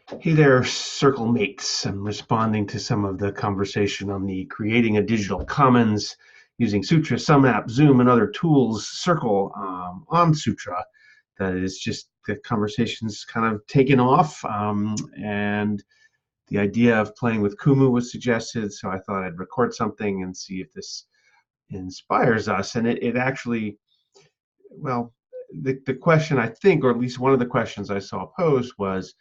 Hey there, circle mates. I'm responding to some of the conversation on the creating a digital commons using Sutra, SumApp, Zoom, and other tools, Circle on Sutra. That is just the conversation's kind of taken off, and the idea of playing with Kumu was suggested. So I thought I'd record something and see if this inspires us. And it actually, well, the question I think, or at least one of the questions I saw posed was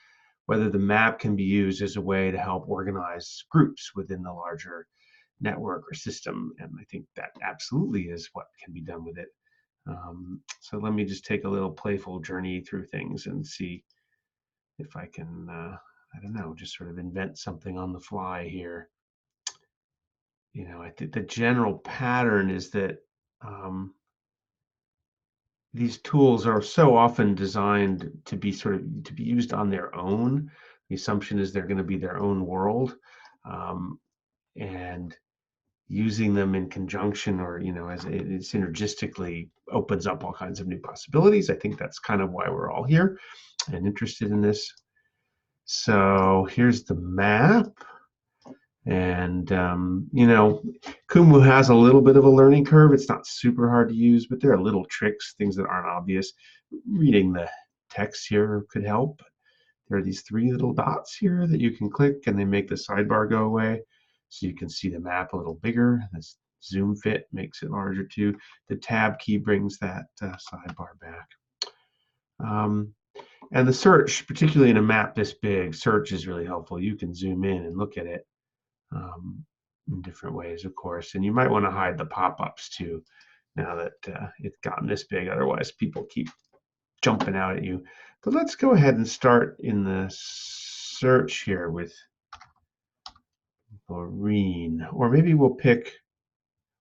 whether the map can be used as a way to help organize groups within the larger network or system. And I think that absolutely is what can be done with it. So let me just take a little playful journey through things and see if I can, I don't know, just sort of invent something on the fly here. I think the general pattern is that um, these tools are so often designed to be to be used on their own. The assumption is they're going to be their own world, um, and using them in conjunction or as it synergistically opens up all kinds of new possibilities. I think that's kind of why we're all here and interested in this. So here's the map. And, Kumu has a little bit of a learning curve. It's not super hard to use, but there are little tricks, things that aren't obvious. Reading the text here could help. There are these three little dots here that you can click and they make the sidebar go away. So you can see the map a little bigger. This zoom fit makes it larger too. The tab key brings that sidebar back. And the search, particularly in a map this big, search is really helpful. You can zoom in and look at it in different ways, of course. And you might want to hide the pop-ups too, now that it's gotten this big. Otherwise, people keep jumping out at you. But let's go ahead and start in the search here with Laureen. Or maybe we'll pick,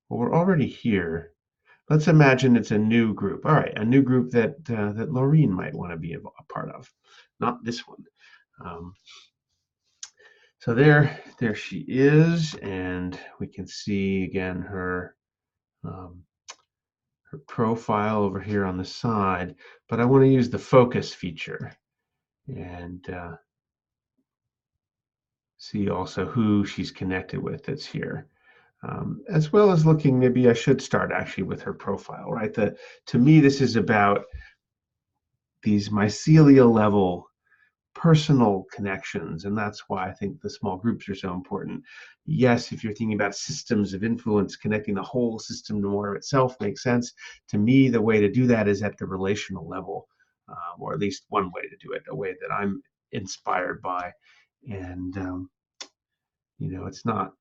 well, we're already here. Let's imagine it's a new group. All right, a new group that that Laureen might want to be a part of, not this one. Um, so there she is, and we can see again um, her profile over here on the side. But I want to use the focus feature and see also who she's connected with that's here. As well as looking, maybe I should start actually with her profile, right? To me, this is about these mycelial level personal connections, and that's why I think the small groups are so important. Yes, if you're thinking about systems of influence, connecting the whole system to more of itself makes sense. To me, the way to do that is at the relational level, or at least one way to do it, a way that I'm inspired by. And it's not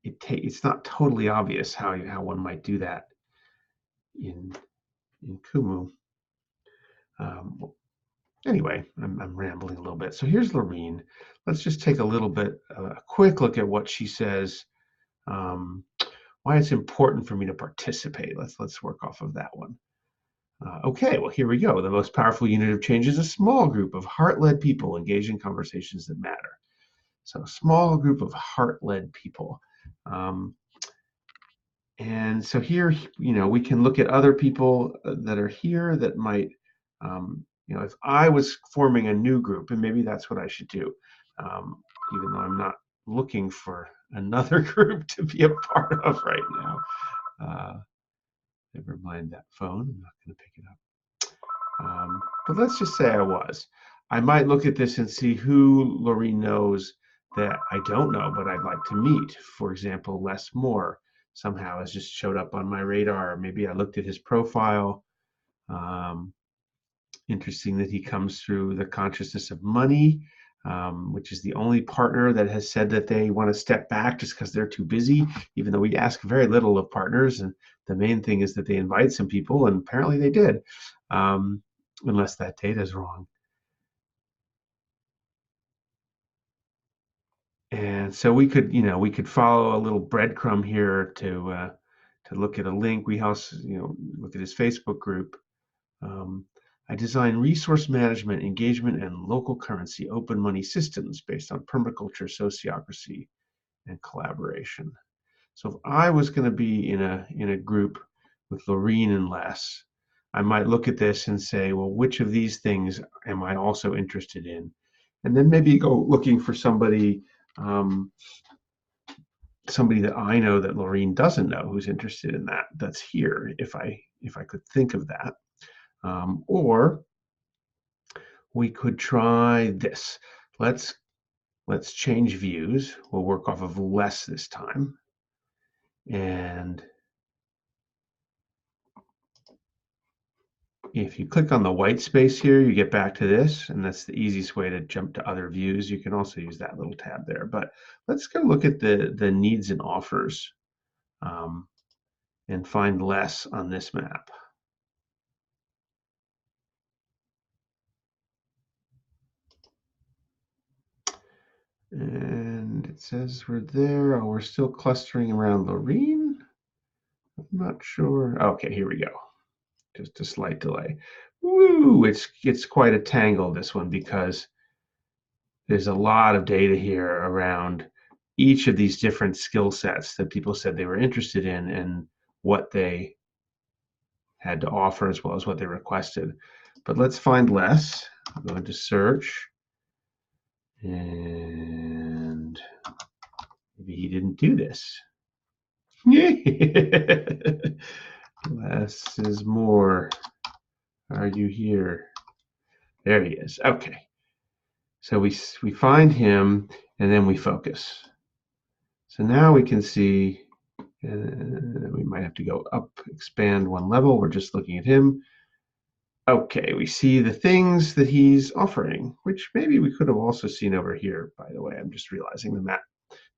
it's not totally obvious how one might do that in Kumu. Um, anyway, I'm rambling a little bit. So here's Lorene. Let's just take a little bit, a quick look at what she says. Um, why it's important for me to participate. Let's work off of that one. Okay, well, here we go. The most powerful unit of change is a small group of heart-led people engaged in conversations that matter. So a small group of heart-led people. Um, and so here, we can look at other people that are here that might, if I was forming a new group, and maybe that's what I should do, even though I'm not looking for another group to be a part of right now. Never mind that phone. I'm not going to pick it up. But let's just say I was. I might look at this and see who Lorene knows that I don't know, but I'd like to meet. For example, Les Moore somehow has just showed up on my radar. Maybe I looked at his profile. Um, Interesting that he comes through the consciousness of money, which is the only partner that has said that they want to step back just because they're too busy, even though we ask very little of partners. And the main thing is that they invite some people, and apparently they did, unless that data is wrong. And so we could follow a little breadcrumb here to look at a link. We also, look at his Facebook group. Um, I design resource management, engagement, and local currency open money systems based on permaculture, sociocracy, and collaboration. So if I was going to be in a group with Lorene and Les, I might look at this and say, well, which of these things am I also interested in? And then maybe go looking for somebody somebody that I know that Laureen doesn't know who's interested in that, that's here, if I could think of that. Or we could try this. Let's change views. We'll work off of less this time. And if you click on the white space here, you get back to this, and that's the easiest way to jump to other views. You can also use that little tab there. But let's go look at the needs and offers and find less on this map. And it says we're there. Oh, we're still clustering around Laureen. I'm not sure. Okay, here we go. Just a slight delay. Woo! It's quite a tangle, this one, because there's a lot of data here around each of these different skill sets that people said they were interested in and what they had to offer as well as what they requested. But let's find less. I'll go into search. And maybe he didn't do this. Less is more. Are you here? There he is. Okay. So we find him and then we focus. So now we can see, we might have to go up, expand one level. We're just looking at him. Okay, we see the things that he's offering, which maybe we could have also seen over here, by the way. I'm just realizing the map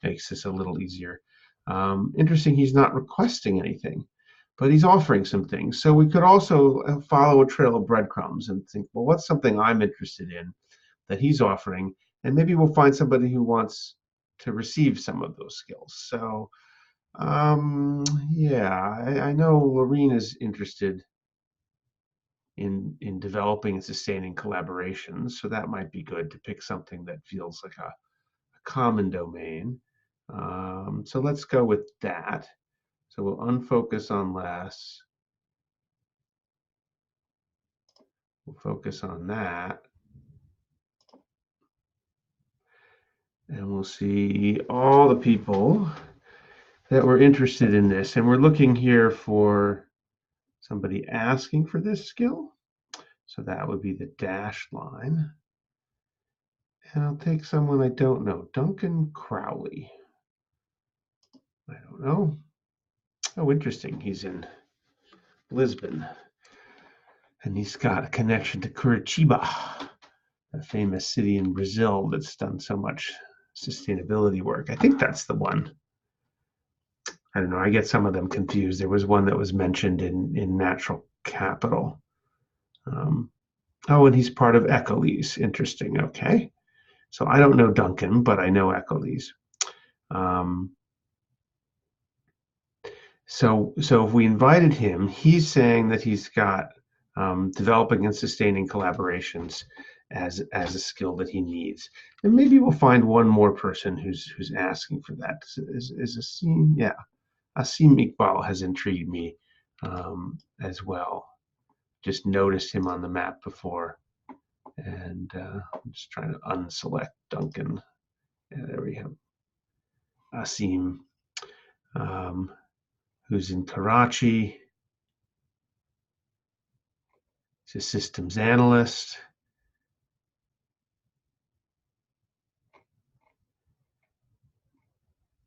makes this a little easier. Interesting, he's not requesting anything, but he's offering some things. So we could also follow a trail of breadcrumbs and think, well, what's something I'm interested in that he's offering? And maybe we'll find somebody who wants to receive some of those skills. So yeah, I know Laureen is interested in developing and sustaining collaborations, so that might be good to pick something that feels like a common domain. So let's go with that. So we'll unfocus on less. We'll focus on that. And we'll see all the people that were interested in this. And we're looking here for somebody asking for this skill. So that would be the dashed line. And I'll take someone I don't know, Duncan Crowley. I don't know. Oh, interesting. He's in Lisbon. And he's got a connection to Curitiba, a famous city in Brazil that's done so much sustainability work. I think that's the one. I don't know. I get some of them confused. There was one that was mentioned in Natural Capital. Oh, and he's part of Ecolese. Interesting. Okay. So I don't know Duncan, but I know Ecolese. So if we invited him, he's saying that he's got developing and sustaining collaborations as a skill that he needs. And maybe we'll find one more person who's asking for that. Is Asim? Yeah, Asim Iqbal has intrigued me as well. Just noticed him on the map before, and I'm just trying to unselect Duncan. Yeah, there we have Asim, who's in Karachi. He's a systems analyst.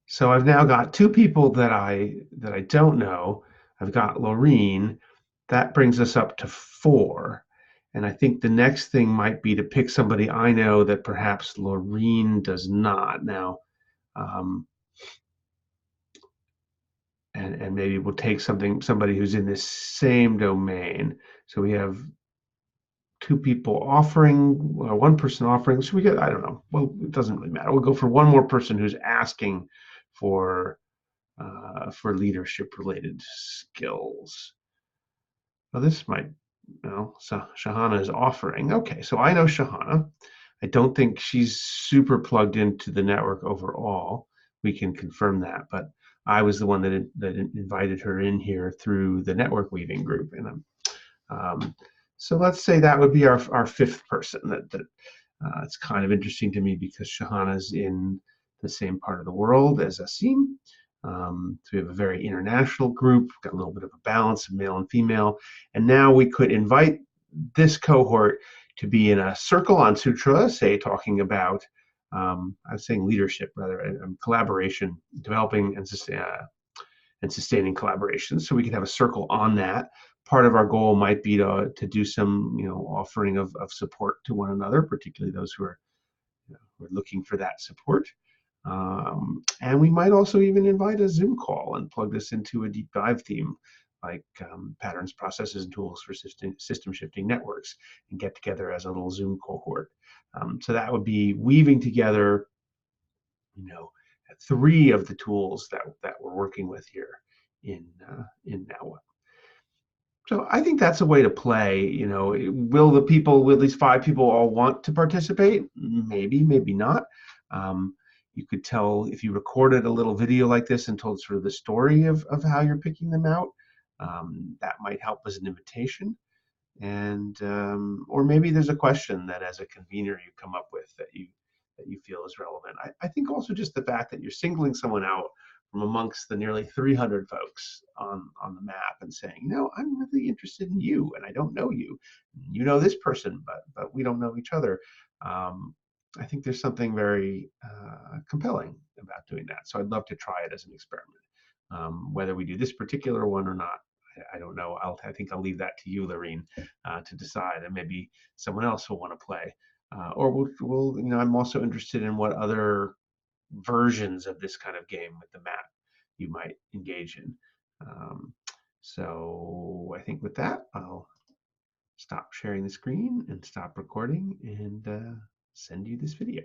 So I've now got two people that I don't know. I've got Laureen. That brings us up to 4. And I think the next thing might be to pick somebody I know that perhaps Laureen does not. Now, and maybe we'll take somebody who's in this same domain. So we have 2 people offering, one person offering. So we get, I don't know. Well, it doesn't really matter. We'll go for one more person who's asking for leadership related skills. Well, this might, so Shahana is offering. Okay, so I know Shahana. I don't think she's super plugged into the network overall. We can confirm that, but I was the one that invited her in here through the network weaving group. And so let's say that would be our 5th person that It's kind of interesting to me because Shahana's in the same part of the world as Asim. So we have a very international group, got a little bit of a balance of male and female. And now we could invite this cohort to be in a circle on Sutra, say talking about, I was saying leadership rather, collaboration, developing and sustaining collaboration. So we could have a circle on that. Part of our goal might be to do some, offering of support to one another, particularly those who are, who are looking for that support. And we might also even invite a Zoom call and plug this into a deep dive theme like patterns, processes, and tools for system shifting networks, and get together as a little Zoom cohort. So that would be weaving together, you know, three of the tools that we're working with here in Now. So I think that's a way to play. Will these 5 people all want to participate? Maybe, maybe not. Um, you could tell if you recorded a little video like this and told sort of the story of how you're picking them out. That might help as an invitation. And or maybe there's a question that as a convener you come up with that you feel is relevant. I think also just the fact that you're singling someone out from amongst the nearly 300 folks on the map and saying, I'm really interested in you and I don't know you. You know this person, but we don't know each other. I think there's something very compelling about doing that. So I'd love to try it as an experiment. Whether we do this particular one or not, I don't know. I think I'll leave that to you, Lorene, to decide, and maybe someone else will want to play. Or I'm also interested in what other versions of this kind of game with the map you might engage in. So I think with that, I'll stop sharing the screen and stop recording and send you this video.